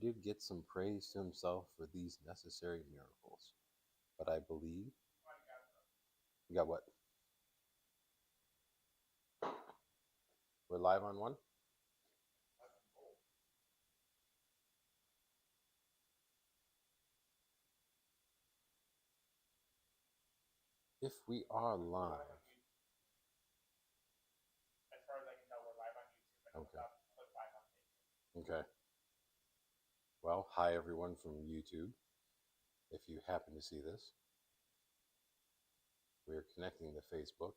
did get some praise to himself for these necessary miracles. But I believe. You got what? We're live on one? If we are live. As far as I can tell, we're live on YouTube. Okay. Put live on Facebook. Okay. Well, hi everyone from YouTube. If you happen to see this, we're connecting to Facebook.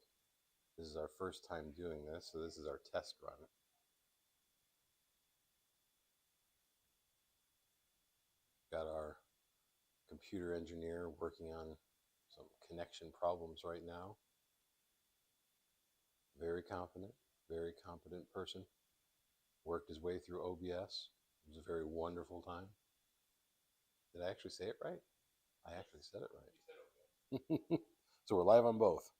This is our first time doing this, so this is our test run. Got our computer engineer working on some connection problems right now. Very competent person. Worked his way through OBS. It was a very wonderful time. Did I actually say it right? I actually said it right. You said okay. So we're live on both.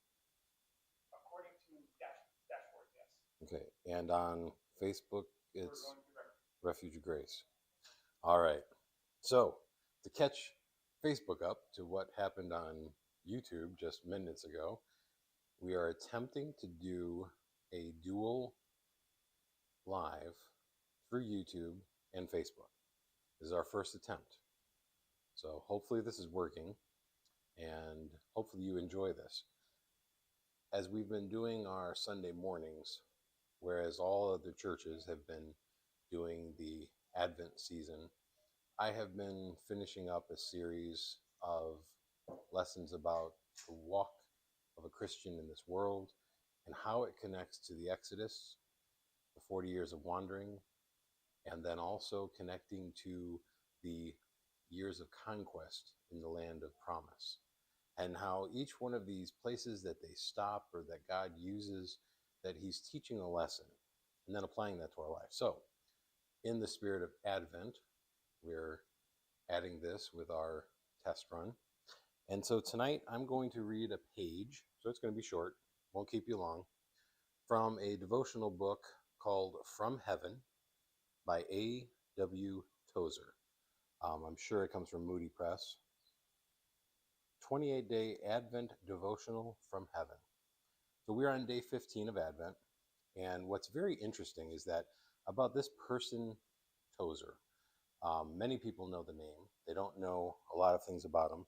According to dashboard, yes. Okay, and on Facebook, it's We're going to Refuge of Grace. All right. So to catch Facebook up to what happened on YouTube just minutes ago, we are attempting to do a dual live through YouTube and Facebook. This is our first attempt. So hopefully this is working, and hopefully you enjoy this. As we've been doing our Sunday mornings, whereas all other churches have been doing the Advent season, I have been finishing up a series of lessons about the walk of a Christian in this world and how it connects to the Exodus, the 40 years of wandering, and then also connecting to the years of conquest in the land of promise, and how each one of these places that they stop or that God uses, that he's teaching a lesson and then applying that to our life. So in the spirit of Advent, we're adding this with our test run. And so tonight I'm going to read a page, so it's going to be short, won't keep you long, from a devotional book called From Heaven by A.W. Tozer. I'm sure it comes from Moody Press. 28-day Advent devotional from heaven. So we're on day 15 of Advent, and what's very interesting is that about this person, Tozer, many people know the name. They don't know a lot of things about him,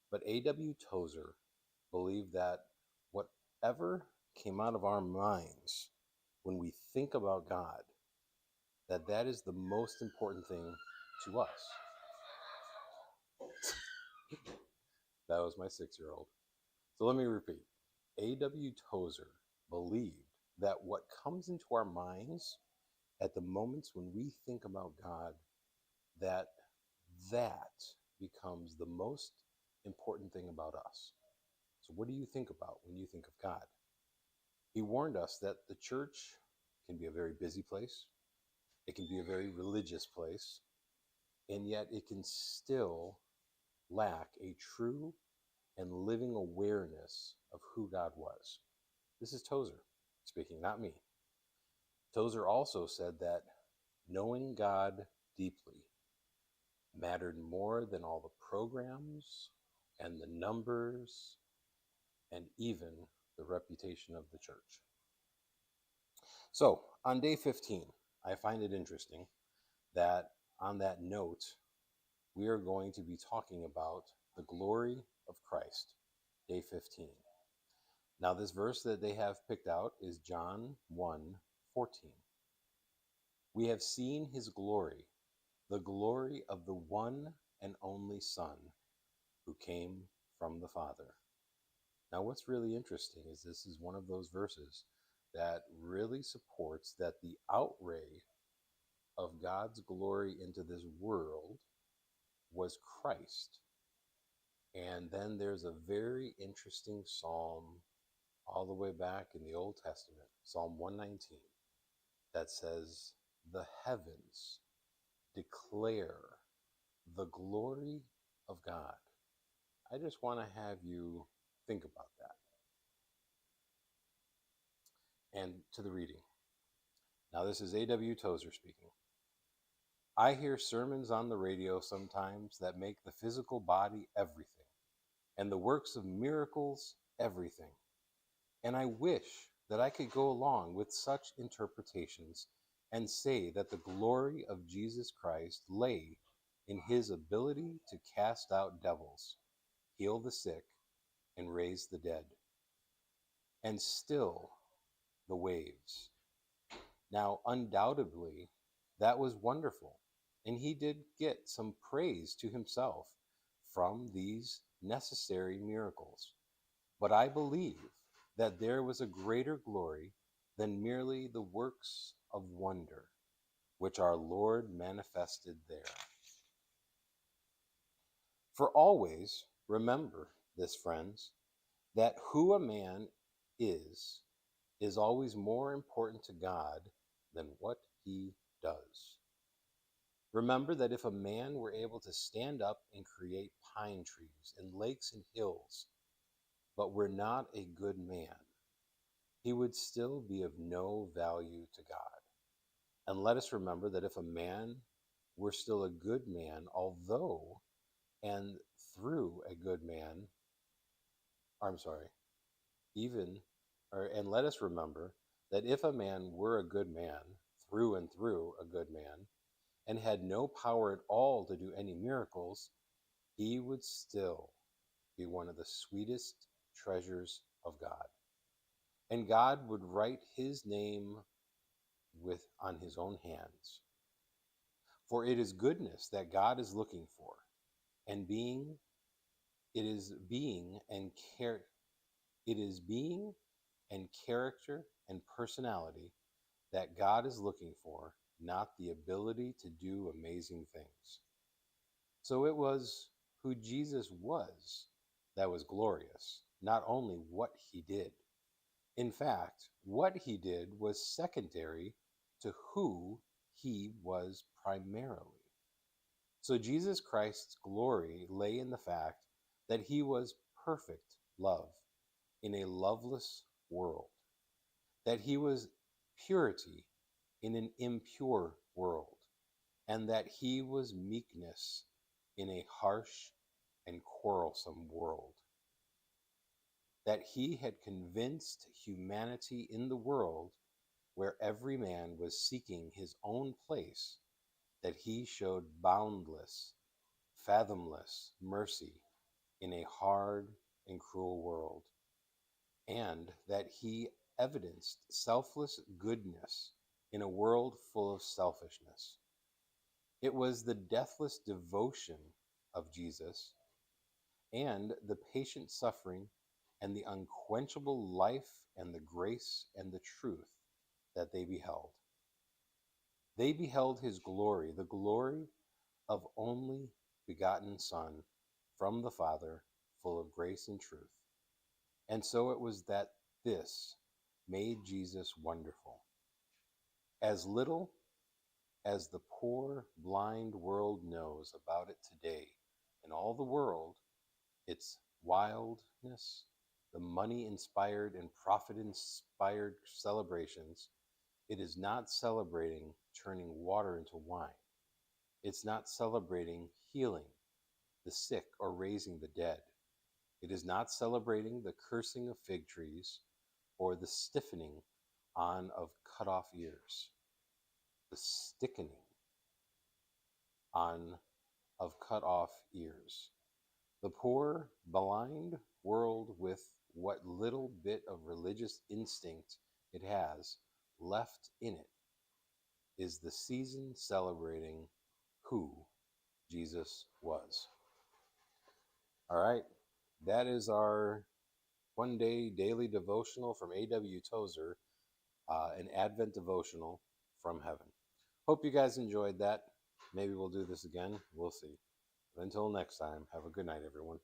but A.W. Tozer believed that whatever came out of our minds when we think about God, that is the most important thing to us. That was my 6-year-old. So let me repeat. A.W. Tozer believed that what comes into our minds at the moments when we think about God, that becomes the most important thing about us. So what do you think about when you think of God? He warned us that the church can be a very busy place. It can be a very religious place, and yet it can still lack a true and living awareness of who God was. This is Tozer speaking, not me. Tozer also said that knowing God deeply mattered more than all the programs and the numbers and even the reputation of the church. So on day 15, I find it interesting that on that note, we are going to be talking about the glory of Christ, day 15. Now, this verse that they have picked out is John 1:14. We have seen his glory, the glory of the one and only Son who came from the Father. Now, what's really interesting is this is one of those verses that really supports that the outlay of God's glory into this world was Christ. And then there's a very interesting psalm all the way back in the Old Testament, Psalm 119, that says, "The heavens declare the glory of God." I just want to have you think about that. And to the reading. Now, this is A.W. Tozer speaking. I hear sermons on the radio sometimes that make the physical body everything, and the works of miracles everything. And I wish that I could go along with such interpretations and say that the glory of Jesus Christ lay in his ability to cast out devils, heal the sick, and raise the dead, and still the waves. Now, undoubtedly, that was wonderful, and he did get some praise to himself from these necessary miracles. But I believe that there was a greater glory than merely the works of wonder which our Lord manifested there. For always remember this, friends, that who a man is always more important to God than what he does. Remember that if a man were able to stand up and create pine trees and lakes and hills, but were not a good man, he would still be of no value to God. And let us remember that if a man were still a good man, although and through a good man, I'm sorry, and let us remember that if a man were a good man, through and through a good man, and had no power at all to do any miracles, he would still be one of the sweetest treasures of God. And God would write his name on his own hands. For it is goodness that God is looking for, and it is being and character and personality that God is looking for, not the ability to do amazing things. So it was who Jesus was that was glorious, not only what he did. In fact, what he did was secondary to who he was primarily. So Jesus Christ's glory lay in the fact that he was perfect love in a loveless world, that he was purity in an impure world, and that he was meekness in a harsh and quarrelsome world. That he had convinced humanity in the world where every man was seeking his own place, that he showed boundless, fathomless mercy in a hard and cruel world, and that he evidenced selfless goodness in a world full of selfishness. It was the deathless devotion of Jesus and the patient suffering and the unquenchable life and the grace and the truth that they beheld. They beheld his glory, the glory of only begotten Son from the Father, full of grace and truth. And so it was that this made Jesus wonderful. As little as the poor, blind world knows about it today, in all the world, its wildness, the money-inspired and profit-inspired celebrations, it is not celebrating turning water into wine. It's not celebrating healing the sick or raising the dead. It is not celebrating the cursing of fig trees or the stiffening on of cut off ears, the stickening on of cut off ears. The poor, blind world, with what little bit of religious instinct it has left in it, is the season celebrating who Jesus was. All right, that is our one day daily devotional from A.W. Tozer, an Advent devotional from heaven. Hope you guys enjoyed that. Maybe we'll do this again. We'll see. But until next time, have a good night, everyone.